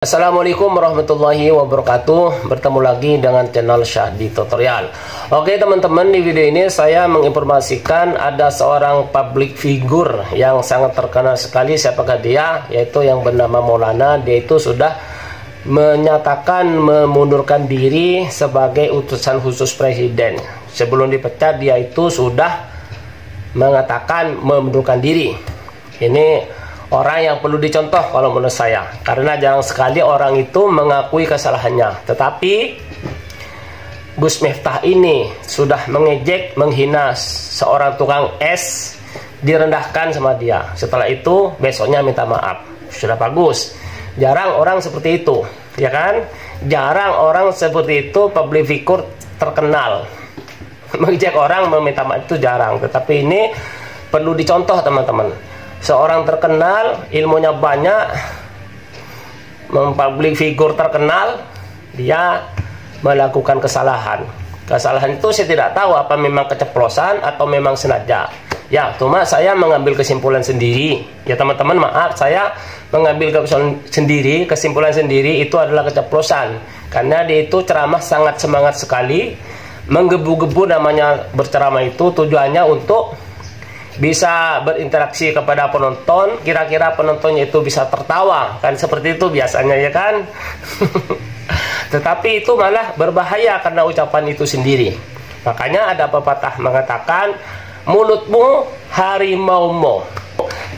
Assalamualaikum warahmatullahi wabarakatuh. Bertemu lagi dengan channel Syahdi Tutorial. Oke teman-teman, di video ini saya menginformasikan ada seorang public figure yang sangat terkenal sekali. Siapakah dia? Yaitu yang bernama Maulana. Dia itu sudah menyatakan memundurkan diri sebagai utusan khusus presiden. Sebelum dipecat, dia itu sudah mengatakan memundurkan diri. Ini orang yang perlu dicontoh kalau menurut saya, karena jarang sekali orang itu mengakui kesalahannya. Tetapi Gus Miftah ini sudah mengejek, menghina seorang tukang es, direndahkan sama dia. Setelah itu besoknya minta maaf. Sudah bagus. Jarang orang seperti itu, ya kan? Jarang orang seperti itu, public figure terkenal mengejek orang, meminta maaf itu jarang. Tetapi ini perlu dicontoh teman-teman. Seorang terkenal, ilmunya banyak, public figure terkenal, dia melakukan kesalahan. Kesalahan itu saya tidak tahu apa memang keceplosan atau memang sengaja. Ya, cuma saya mengambil kesimpulan sendiri. Ya teman-teman, maaf, saya mengambil kesimpulan sendiri itu adalah keceplosan. Karena dia itu ceramah sangat semangat sekali, menggebu-gebu. Namanya berceramah itu tujuannya untuk bisa berinteraksi kepada penonton, kira-kira penontonnya itu bisa tertawa, kan seperti itu biasanya, ya kan? Tetapi itu malah berbahaya karena ucapan itu sendiri. Makanya ada pepatah mengatakan, mulutmu harimaumu.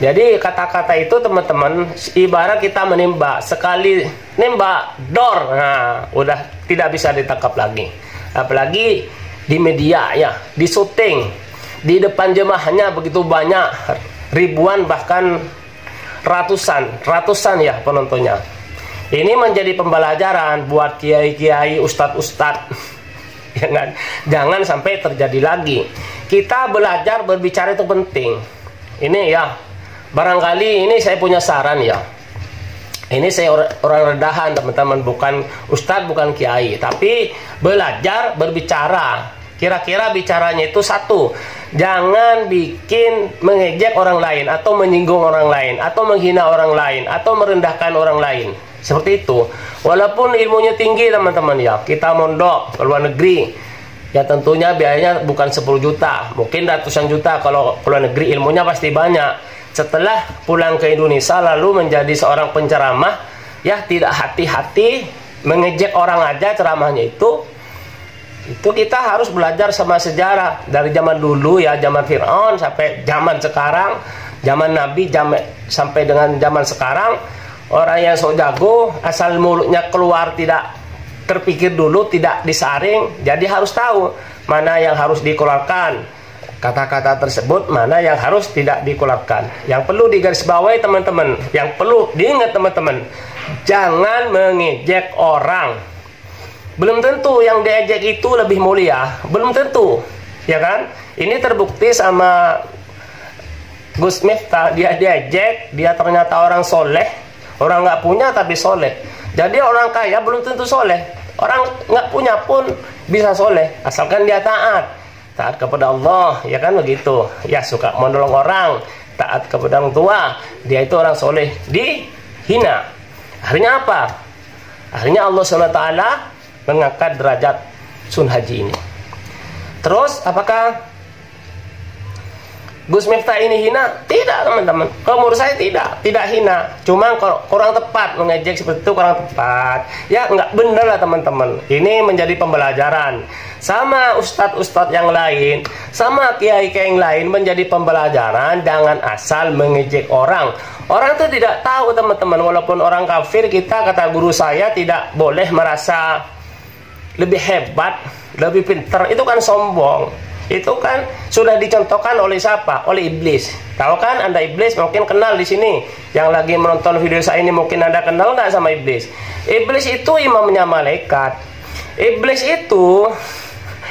Jadi kata-kata itu teman-teman ibarat kita menembak, sekali nembak dor, nah udah tidak bisa ditangkap lagi. Apalagi di media, ya, di syuting, di depan jemaahnya begitu banyak, ribuan bahkan ratusan ya penontonnya. Ini menjadi pembelajaran buat kiai-kiai, ustadz-ustadz. Jangan sampai terjadi lagi. Kita belajar berbicara itu penting. Ini ya, barangkali ini saya punya saran ya. Ini saya orang rendahan teman-teman, bukan ustadz, bukan kiai, tapi belajar berbicara. Kira-kira bicaranya itu satu, jangan bikin mengejek orang lain, atau menyinggung orang lain, atau menghina orang lain, atau merendahkan orang lain. Seperti itu. Walaupun ilmunya tinggi teman-teman ya, kita mondok ke luar negeri, ya tentunya biayanya bukan 10 juta, mungkin ratusan juta. Kalau ke luar negeri ilmunya pasti banyak. Setelah pulang ke Indonesia lalu menjadi seorang penceramah, ya tidak hati-hati mengejek orang aja ceramahnya itu kita harus belajar sama sejarah dari zaman dulu ya, zaman Fir'aun sampai zaman sekarang, zaman Nabi sampai dengan zaman sekarang. Orang yang sok jago asal mulutnya keluar tidak terpikir dulu, tidak disaring, jadi harus tahu mana yang harus dikeluarkan, kata-kata tersebut mana yang harus tidak dikeluarkan. Yang perlu digarisbawahi teman-teman, yang perlu diingat teman-teman, jangan mengejek orang. Belum tentu yang diejek itu lebih mulia, belum tentu, ya kan? Ini terbukti sama Gus Miftah, dia diejek, dia ternyata orang soleh, orang nggak punya tapi soleh. Jadi orang kaya belum tentu soleh, orang nggak punya pun bisa soleh, asalkan dia taat kepada Allah, ya kan begitu? Ya, suka menolong orang, taat kepada orang tua, dia itu orang soleh. Dihina, akhirnya apa? Akhirnya Allah SWT mengangkat derajat Sun Haji ini. Terus apakah Gus Miftah ini hina? Tidak teman-teman, kalau menurut saya tidak hina, cuma kurang tepat mengejek seperti itu, kurang tepat ya, nggak benar lah teman-teman. Ini menjadi pembelajaran sama ustadz-ustadz yang lain, sama kiai-kiai yang lain, menjadi pembelajaran. Jangan asal mengejek orang. Orang itu tidak tahu teman-teman, walaupun orang kafir, kita kata guru saya tidak boleh merasa lebih hebat, lebih pintar. Itu kan sombong. Itu kan sudah dicontohkan oleh siapa? Oleh iblis. Tahu kan Anda iblis? Mungkin kenal di sini. Yang lagi menonton video saya ini, mungkin Anda kenal nggak sama iblis? Iblis itu imamnya malaikat. Iblis itu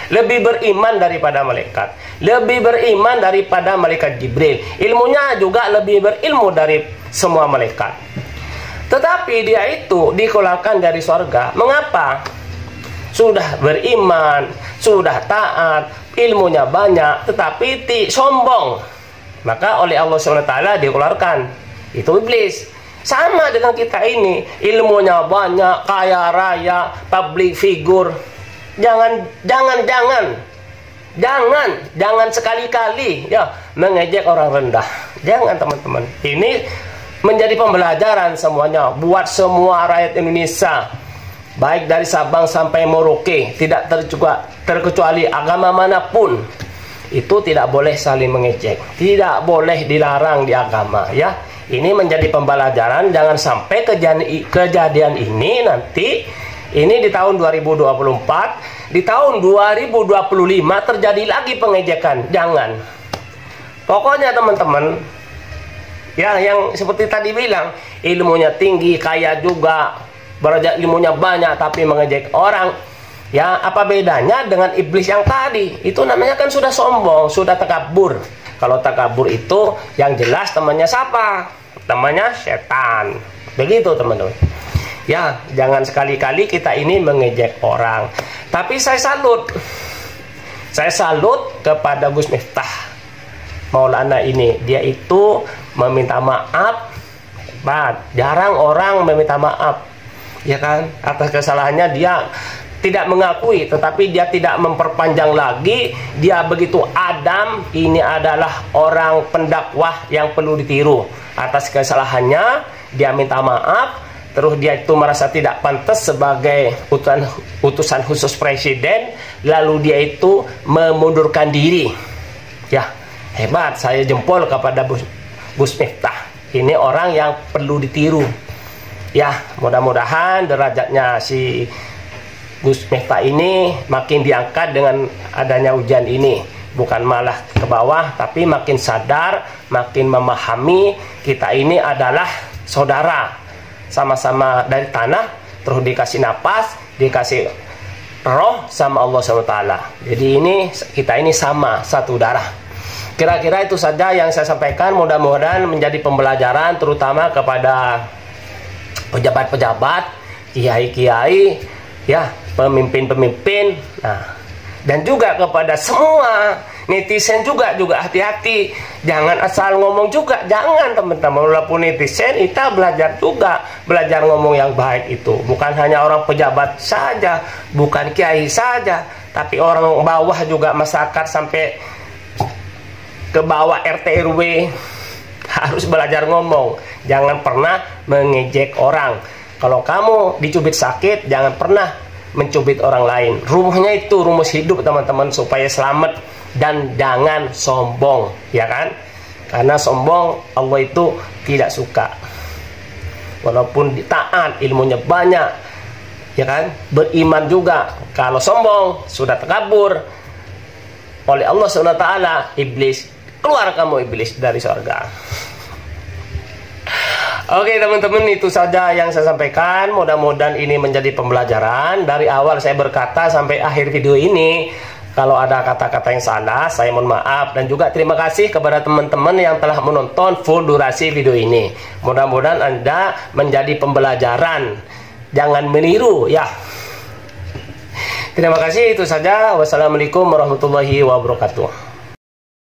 lebih beriman daripada malaikat, lebih beriman daripada malaikat Jibril. Ilmunya juga lebih berilmu dari semua malaikat. Tetapi dia itu dikeluarkan dari surga. Mengapa? Sudah beriman, sudah taat, ilmunya banyak, tetapi sombong. Maka oleh Allah SWT dikeluarkan. Itu iblis. Sama dengan kita ini, ilmunya banyak, kaya raya, public figure. Jangan sekali-kali ya mengejek orang rendah. Jangan teman-teman. Ini menjadi pembelajaran semuanya buat semua rakyat Indonesia, baik dari Sabang sampai Merauke, tidak terkecuali agama manapun. Itu tidak boleh saling mengejek, tidak boleh dilarang di agama ya. Ini menjadi pembelajaran, jangan sampai kejadian ini nanti ini di tahun 2024, di tahun 2025 terjadi lagi pengejekan. Jangan. Pokoknya teman-teman ya, yang seperti tadi bilang, ilmunya tinggi, kaya juga, belajar ilmunya banyak tapi mengejek orang. Ya, apa bedanya dengan iblis yang tadi? Itu namanya kan sudah sombong, sudah takabur. Kalau takabur itu yang jelas temannya siapa? Namanya setan. Begitu teman-teman. Ya, jangan sekali-kali kita ini mengejek orang. Tapi saya salut kepada Gus Miftah Maulana ini. Dia itu meminta maaf. Jarang orang meminta maaf, ya kan? Atas kesalahannya dia tidak mengakui, tetapi dia tidak memperpanjang lagi. Dia begitu adam. Ini adalah orang pendakwah yang perlu ditiru. Atas kesalahannya dia minta maaf. Terus dia itu merasa tidak pantas sebagai utusan khusus presiden. Lalu dia itu memundurkan diri. Ya, hebat. Saya jempol kepada Gus Miftah. Ini orang yang perlu ditiru. Ya, mudah-mudahan derajatnya si Gus Miftah ini makin diangkat dengan adanya ujian ini. Bukan malah ke bawah, tapi makin sadar, makin memahami kita ini adalah saudara. Sama-sama dari tanah, terus dikasih napas, dikasih roh sama Allah SWT. Jadi ini kita ini sama, satu darah. Kira-kira itu saja yang saya sampaikan. Mudah-mudahan menjadi pembelajaran terutama kepada pejabat-pejabat, kiai-kiai, ya, pemimpin-pemimpin. Nah, dan juga kepada semua netizen juga hati-hati. Jangan asal ngomong juga. Jangan teman-teman. Walaupun netizen, kita belajar juga. Belajar ngomong yang baik itu. Bukan hanya orang pejabat saja, bukan kiai saja, tapi orang bawah juga, masyarakat sampai ke bawah RT RW harus belajar ngomong. Jangan pernah mengejek orang. Kalau kamu dicubit sakit, jangan pernah mencubit orang lain. Rumusnya itu rumus hidup teman-teman, supaya selamat. Dan jangan sombong, ya kan? Karena sombong Allah itu tidak suka. Walaupun taat, ilmunya banyak, ya kan? Beriman juga. Kalau sombong, sudah takabur oleh Allah SWT, iblis, keluar kamu iblis dari surga. Oke teman-teman, itu saja yang saya sampaikan. Mudah-mudahan ini menjadi pembelajaran. Dari awal saya berkata sampai akhir video ini, kalau ada kata-kata yang salah, saya mohon maaf. Dan juga terima kasih kepada teman-teman yang telah menonton full durasi video ini. Mudah-mudahan Anda menjadi pembelajaran. Jangan meniru ya. Terima kasih, itu saja. Wassalamualaikum warahmatullahi wabarakatuh.